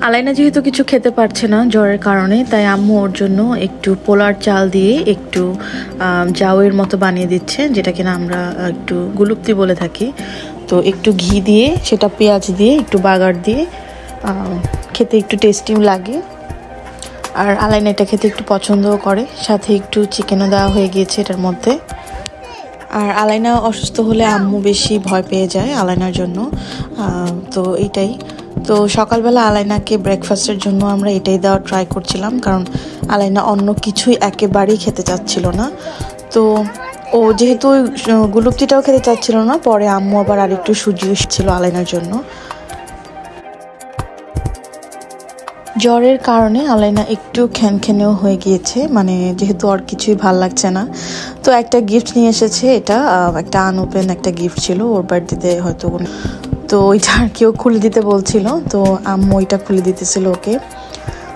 আলাইনা যেহেতু কিছু খেতে পারছে না জ্বরের কারণে, তাই আম্মু ওর জন্য একটু পোলার চাল দিয়ে একটু জাউয়ের মতো বানিয়ে দিচ্ছে, যেটা কিনা আমরা একটু গুলুপ্তি বলে থাকি। তো একটু ঘি দিয়ে, সেটা পেঁয়াজ দিয়ে, একটু বাগার দিয়ে খেতে একটু টেস্টিও লাগে। আর আলাইনা এটা খেতে একটু পছন্দও করে, সাথে একটু চিকেনও দেওয়া হয়ে গিয়েছে এটার মধ্যে। আর আলাইনা অসুস্থ হলে আম্মু বেশি ভয় পেয়ে যায় আলাইনার জন্য, তো এইটাই। তো সকালবেলা আলাইনাকে ব্রেকফাস্টের জন্য আমরা এটাই দেওয়ার ট্রাই করছিলাম, কারণ আলাইনা অন্য কিছুই একেবারেই খেতে চাচ্ছিল না। তো ও যেহেতু গুলুপ্তিটাও খেতে চাচ্ছিল না, পরে আম্মু আবার আরেকটু সুজি ছিল আলাইনার জন্য। জ্বরের কারণে আলাইনা একটু খ্যানখ্যানেও হয়ে গিয়েছে, মানে যেহেতু আর কিছুই ভাল লাগছে না। তো একটা গিফট নিয়ে এসেছে, এটা একটা আনওপেন একটা গিফট ছিল ওর বার্থডেতে হয়তো, তো ওইটা আর কেউ খুলে দিতে বলছিল, তো আম্মু ওইটা খুলে দিতেছিল ওকে।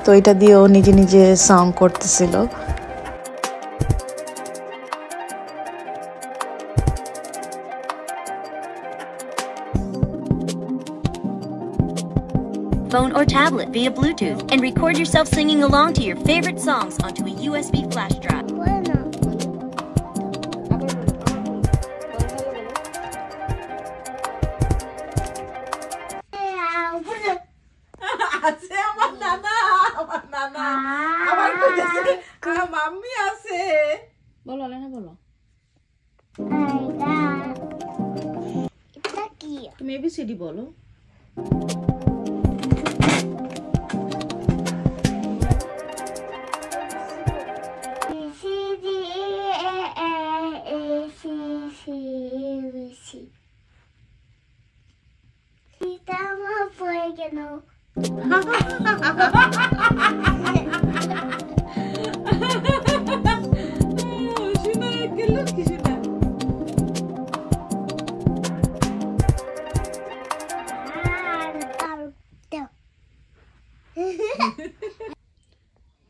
তো এটা দিয়ে ও নিজে নিজে সং করতেছিল। Phone or tablet via Bluetooth and record yourself singing along to your favorite songs onto a USB flash drive. Mummy আছে, বলো আলাইনা বলো। এটা কি? তুমি এবিসিডি বলো।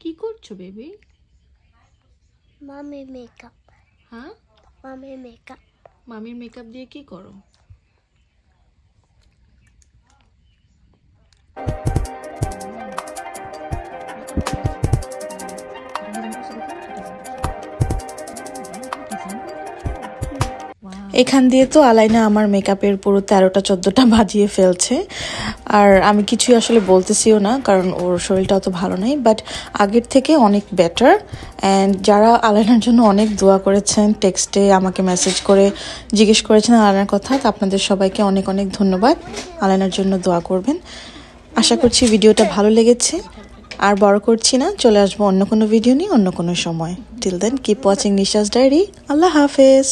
কি করছো বেবি? মামি মেকআপ। হ্যাঁ, মামি মেকআপ। মামির মেকআপ দিয়ে কি করো? এখান দিয়ে তো আলাইনা আমার মেকআপের পুরো 13টা 14টা বাজিয়ে ফেলছে। আর আমি কিছুই আসলে বলতেছিও না, কারণ ওর শরীরটা অত ভালো নেই, বাট আগের থেকে অনেক বেটার। অ্যান্ড যারা আলাইনার জন্য অনেক দোয়া করেছেন, টেক্সটে আমাকে মেসেজ করে জিজ্ঞেস করেছেন আলাইনার কথা, আপনাদের সবাইকে অনেক অনেক ধন্যবাদ। আলাইনার জন্য দোয়া করবেন। আশা করছি ভিডিওটা ভালো লেগেছে। আর বড় করছি না, চলে আসবো অন্য কোনো ভিডিও নিয়ে অন্য কোনো সময়। Till then keep watching Nisha's diary. আল্লাহ হাফেজ।